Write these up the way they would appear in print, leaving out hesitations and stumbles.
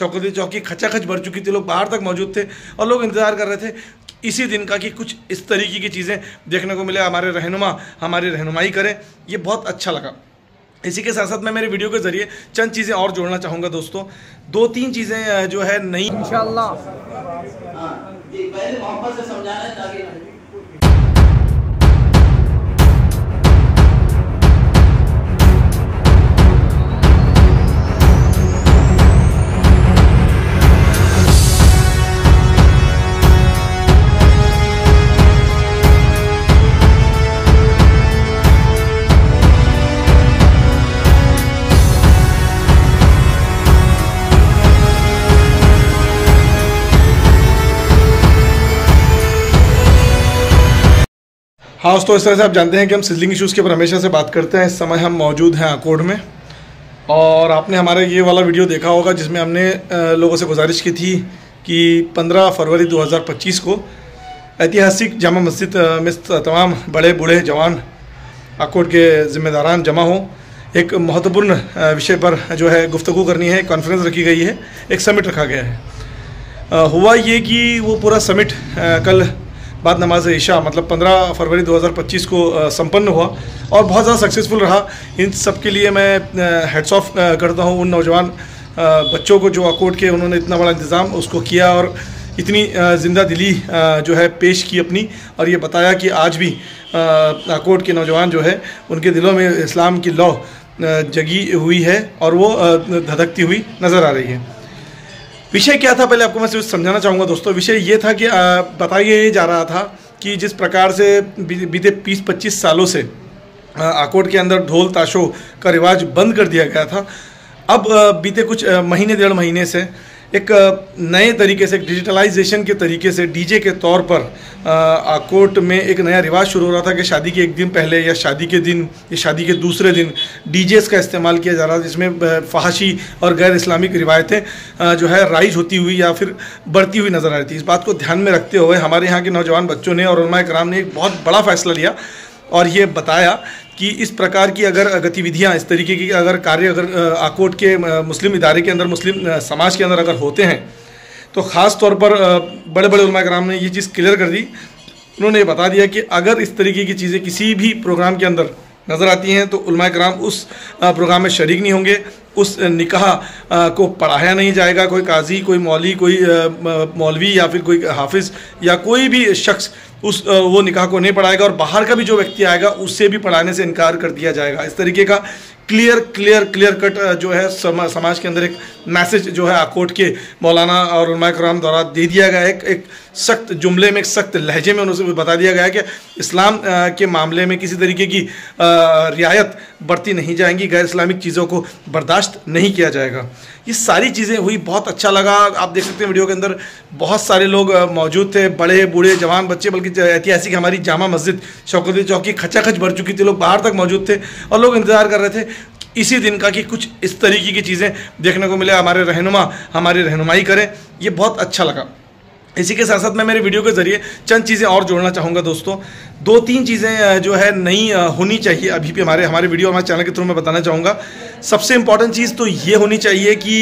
शौकत चौकी खचाखच भर चुकी थी, लोग बाहर तक मौजूद थे और लोग इंतज़ार कर रहे थे इसी दिन का कि कुछ इस तरीके की चीज़ें देखने को मिले, हमारे रहनुमा हमारी रहनुमाई करें। ये बहुत अच्छा लगा। इसी के साथ साथ मैं मेरे वीडियो के ज़रिए चंद चीज़ें और जोड़ना चाहूँगा दोस्तों। 2-3 चीज़ें जो है नई इंशाअल्लाह पहले मोहब्बत से समझाना है ताकि हाँ दोस्तों, इस तरह से आप जानते हैं कि हम सिजलिंग इश्यूज़ के ऊपर हमेशा से बात करते हैं। इस समय हम मौजूद हैं आकोट में और आपने हमारा ये वाला वीडियो देखा होगा जिसमें हमने लोगों से गुजारिश की थी कि 15 फरवरी 2025 को ऐतिहासिक जामा मस्जिद में तमाम बड़े बूढ़े जवान आकोट के ज़िम्मेदारान जमा हों। एक महत्वपूर्ण विषय पर जो है गुफ्तगू करनी है, कॉन्फ्रेंस रखी गई है, एक समिट रखा गया है। हुआ ये कि वो पूरा समिट कल बाद नमाज इशा मतलब 15 फरवरी 2025 को संपन्न हुआ और बहुत ज़्यादा सक्सेसफुल रहा। इन सब के लिए मैं हेड्स ऑफ करता हूँ उन नौजवान बच्चों को जो आकोट के उन्होंने इतना बड़ा इंतज़ाम उसको किया और इतनी ज़िंदा दिली जो है पेश की अपनी, और ये बताया कि आज भी आकोट के नौजवान जो है उनके दिलों में इस्लाम की लौ जगी हुई है और वो धधकती हुई नज़र आ रही है। विषय क्या था पहले आपको मैं सिर्फ समझाना चाहूँगा दोस्तों। विषय ये था कि बताया जा रहा था कि जिस प्रकार से बीते 20-25 सालों से आकोट के अंदर ढोल ताशों का रिवाज बंद कर दिया गया था, अब बीते कुछ महीने 1.5 महीने से एक नए तरीके से डिजिटलाइजेशन के तरीके से डीजे के तौर पर आकोट में एक नया रिवाज शुरू हो रहा था कि शादी के एक दिन पहले या शादी के दिन या शादी के दूसरे दिन डीजेस का इस्तेमाल किया जा रहा था, जिसमें फहाशी और गैर इस्लामिक रिवायतें जो है राइज होती हुई या फिर बढ़ती हुई नज़र आ रही थी। इस बात को ध्यान में रखते हुए हमारे यहाँ के नौजवान बच्चों ने और उलमा कराम ने एक बहुत बड़ा फ़ैसला लिया और ये बताया कि इस प्रकार की अगर गतिविधियां, इस तरीके की अगर कार्य अगर आकोट के मुस्लिम इदारे के अंदर, मुस्लिम समाज के अंदर अगर होते हैं तो ख़ास तौर पर बड़े बड़े उलमा कराम ने ये चीज़ क्लियर कर दी। उन्होंने ये बता दिया कि अगर इस तरीके की चीज़ें किसी भी प्रोग्राम के अंदर नज़र आती हैं तो उलमा कराम उस प्रोग्राम में शरीक नहीं होंगे, उस निकाह को पढ़ाया नहीं जाएगा। कोई काजी, कोई मौली, कोई मौलवी या फिर कोई हाफिज़ या कोई भी शख्स उस वो निकाह को नहीं पढ़ाएगा और बाहर का भी जो व्यक्ति आएगा उससे भी पढ़ाने से इनकार कर दिया जाएगा। इस तरीके का क्लियर कट जो है समाज के अंदर एक मैसेज जो है आकोट के मौलाना और उलमा कराम द्वारा दे दिया गया है। एक सख्त जुमले में, एक सख्त लहजे में उन्हें बता दिया गया है कि इस्लाम के मामले में किसी तरीके की रियायत बरती नहीं जाएंगी, गैर इस्लामिक चीज़ों को बर्दाश्त नहीं किया जाएगा। ये सारी चीज़ें हुई, बहुत अच्छा लगा। आप देख सकते हैं वीडियो के अंदर बहुत सारे लोग मौजूद थे, बड़े बूढ़े जवान बच्चे, बल्कि ऐतिहासिक हमारी जामा मस्जिद शौकत चौकी खचाखच भर चुकी थी, लोग बाहर तक मौजूद थे और लोग इंतज़ार कर रहे थे इसी दिन का कि कुछ इस तरीके की चीज़ें देखने को मिले, हमारे रहनुमा हमारी रहनुमाई करें। ये बहुत अच्छा लगा। इसी के साथ साथ मैं मेरे वीडियो के ज़रिए चंद चीज़ें और जोड़ना चाहूँगा दोस्तों। 2-3 चीज़ें जो है नई होनी चाहिए अभी भी हमारे वीडियो, हमारे चैनल के थ्रू मैं बताना चाहूँगा। सबसे इम्पॉर्टेंट चीज़ तो ये होनी चाहिए कि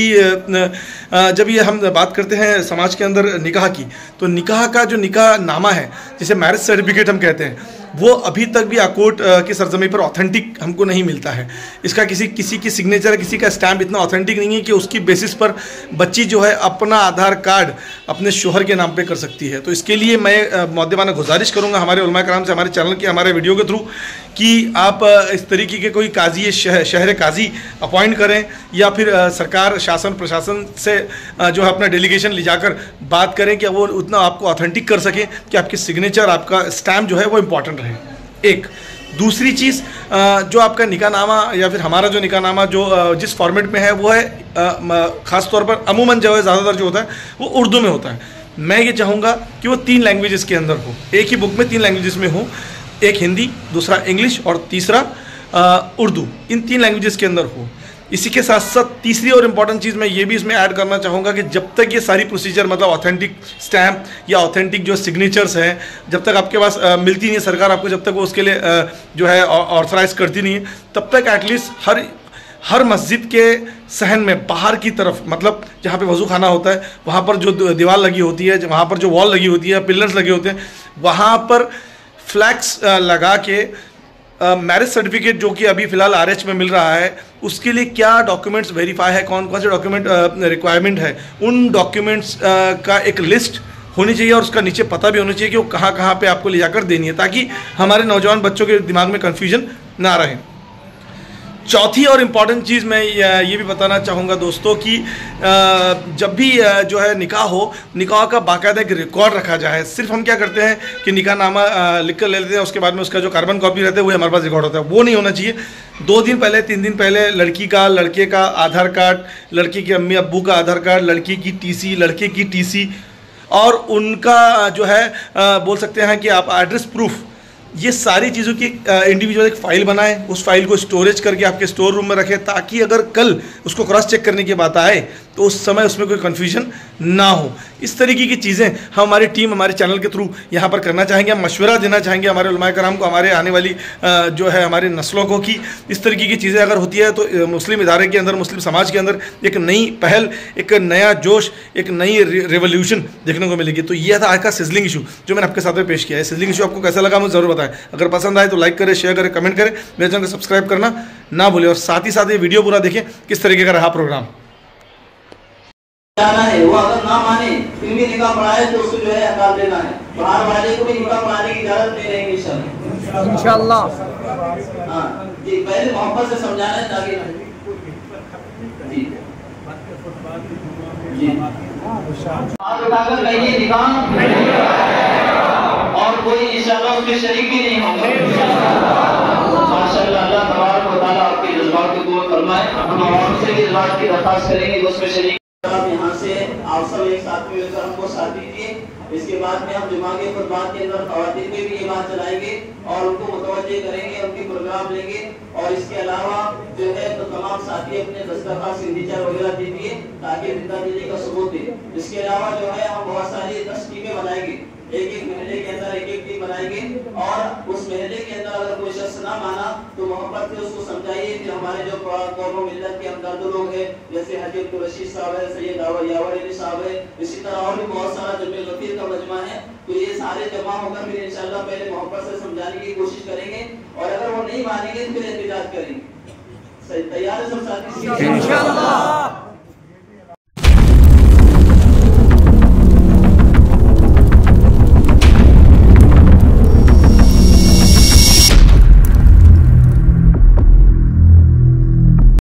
जब ये हम बात करते हैं समाज के अंदर निकाह की, तो निकाह का जो निकाह नामा है, जिसे मैरिज सर्टिफिकेट हम कहते हैं, वो अभी तक भी आकोट की सरजमी पर ऑथेंटिक हमको नहीं मिलता है। इसका किसी की सिग्नेचर, किसी का स्टैम्प इतना ऑथेंटिक नहीं है कि उसकी बेसिस पर बच्ची जो है अपना आधार कार्ड अपने शोहर के नाम पे कर सकती है। तो इसके लिए मैं मौदेबाना गुजारिश करूंगा हमारे उलमा कराम से, हमारे चैनल के, हमारे वीडियो के थ्रू कि आप इस तरीके के कोई काजी, शहर काजी अपॉइंट करें या फिर सरकार, शासन, प्रशासन से जो है अपना डेलीगेशन ले जाकर बात करें कि वो उतना आपको ऑथेंटिक कर सकें कि आपकी सिग्नेचर, आपका स्टैम्प जो है वो इम्पॉर्टेंट रहे। एक दूसरी चीज़, जो आपका निकाहनामा या फिर हमारा जो निकाहनामा जो जिस फॉर्मेट में है वो है ख़ास तौर पर अमूमन जो है ज़्यादातर जो होता है वो उर्दू में होता है। मैं ये चाहूँगा कि वो 3 लैंग्वेजेस के अंदर हो, एक ही बुक में 3 लैंग्वेजेस में हो, एक हिंदी, दूसरा इंग्लिश और तीसरा उर्दू, इन 3 लैंग्वेजेस के अंदर हो। इसी के साथ साथ तीसरी और इम्पॉर्टेंट चीज़ मैं ये भी इसमें ऐड करना चाहूँगा कि जब तक ये सारी प्रोसीजर मतलब ऑथेंटिक स्टैम्प या ऑथेंटिक जो सिग्नेचर्स हैं जब तक आपके पास मिलती नहीं है, सरकार आपको जब तक वो उसके लिए जो है ऑथराइज़ करती नहीं है, तब तक एटलीस्ट हर मस्जिद के सहन में बाहर की तरफ, मतलब जहाँ पे वज़ू खाना होता है वहाँ पर जो दीवार लगी होती है, वहाँ पर जो वॉल लगी होती है, पिलर्स लगे होते हैं, वहाँ पर फ्लैग्स लगा के मैरिज सर्टिफिकेट जो कि अभी फ़िलहाल RH में मिल रहा है, उसके लिए क्या डॉक्यूमेंट्स वेरीफाई है, कौन कौन से डॉक्यूमेंट रिक्वायरमेंट है, उन डॉक्यूमेंट्स का एक लिस्ट होनी चाहिए और उसका नीचे पता भी होना चाहिए कि वो कहाँ कहाँ पे आपको ले जाकर देनी है, ताकि हमारे नौजवान बच्चों के दिमाग में कन्फ्यूजन ना रहे। चौथी और इम्पॉर्टेंट चीज़ मैं ये भी बताना चाहूँगा दोस्तों कि जब भी जो है निकाह का बाकायदा एक रिकॉर्ड रखा जाए। सिर्फ हम क्या करते हैं कि निकाह नामा लिख कर ले लेते हैं, उसके बाद में उसका जो कार्बन कॉपी रहता है वो हमारे पास रिकॉर्ड होता है, वो नहीं होना चाहिए। 2 दिन पहले 3 दिन पहले लड़की का लड़के का आधार कार्ड, लड़की के अम्मी अब्बू का आधार कार्ड, लड़की की TC, लड़के की TC और उनका जो है बोल सकते हैं कि आप एड्रेस प्रूफ, ये सारी चीज़ों की इंडिविजुअल एक फ़ाइल बनाएं, उस फाइल को स्टोरेज करके आपके स्टोर रूम में रखें, ताकि अगर कल उसको क्रॉस चेक करने की बात आए तो उस समय उसमें कोई कन्फ्यूजन ना हो। इस तरीके की चीज़ें हम हमारी टीम, हमारे चैनल के थ्रू यहाँ पर करना चाहेंगे। हम मशवरा देना चाहेंगे हमारे उलमाए कराम को, हमारे आने वाली जो है हमारे नस्लों को, कि इस तरीके की चीज़ें अगर होती है तो मुस्लिम इदारे के अंदर, मुस्लिम समाज के अंदर एक नई पहल, एक नया जोश, एक नई रिवोल्यूशन देखने को मिलेगी। तो यह था आज का सिजलिंग इशू जो मैंने आपके साथ में पेश किया है। सिजलिंग इशू आपको कैसा लगा मुझे ज़रूर बताएं। अगर पसंद आए तो लाइक करें, शेयर करें, कमेंट करें, मेरे चैनल को सब्सक्राइब करना ना भूलें और साथ ही साथ ये वीडियो पूरा देखें किस तरीके का रहा प्रोग्राम। जाना है, वो अगर ना माने फिर भी निकाह पढ़ाए तो उसको जो है अकाल देना है। बाहर वाले को भी निकाह पढ़ाने की इजाजत नहीं रहेगी इंशाल्लाह। हाँ जी, पहले मोहब्बत से समझाना है ताकि जी जी हाथ उठाकर कहिए निकाह, और कोई इंशाल्लाह उसके शरीक भी नहीं होगा। माशाअल्लाह, अल्लाह तबारक व तआला आपके जज्बात को कबूल फरमाए। हम आवाम से भी इस बात की दरख्वास्त करेंगे कि उसमें शरीक आप यहाँ से आप सब एक साथ मिलकर हमको साथ दीजिए। इसके बाद में हम जुमा के खुतबात के अंदर ख़वातीन में भी ये बात चलाएंगे और उनको मुतवज्जे करेंगे, उनके प्रोग्राम लेंगे। और इसके अलावा जो है तो तमाम साथी अपने दस्तरखान सिग्नेचर वगैरह दीजिए ताकि जिंदा दिली का सबूत दे। इसके अलावा जो है हम बहुत सारी 10 टीमें बनाएंगे, एक महीने के अंदर एक टीम बनाएंगे और उस महीने के अंदर अगर कोई शख्स ना माना तो मोहब्बत से उसको समझाइए कि हमारे जो कौम मिल्लत के हमदर्द लोग हैं, जैसे हजी अब्दुल रशीद साहब है, सैयद यावर अली साहब है, इसी तरह और भी बहुत सारा जमे गफीर का मजमा है। तो ये सारे जमा होकर फिर इंशाल्लाह पहले मोहब्बत से समझाने की कोशिश करेंगे और अगर वो नहीं मानेंगे तो फिर एहतिजाज करेंगे। तैयार है सब साथी? इंशाल्लाह।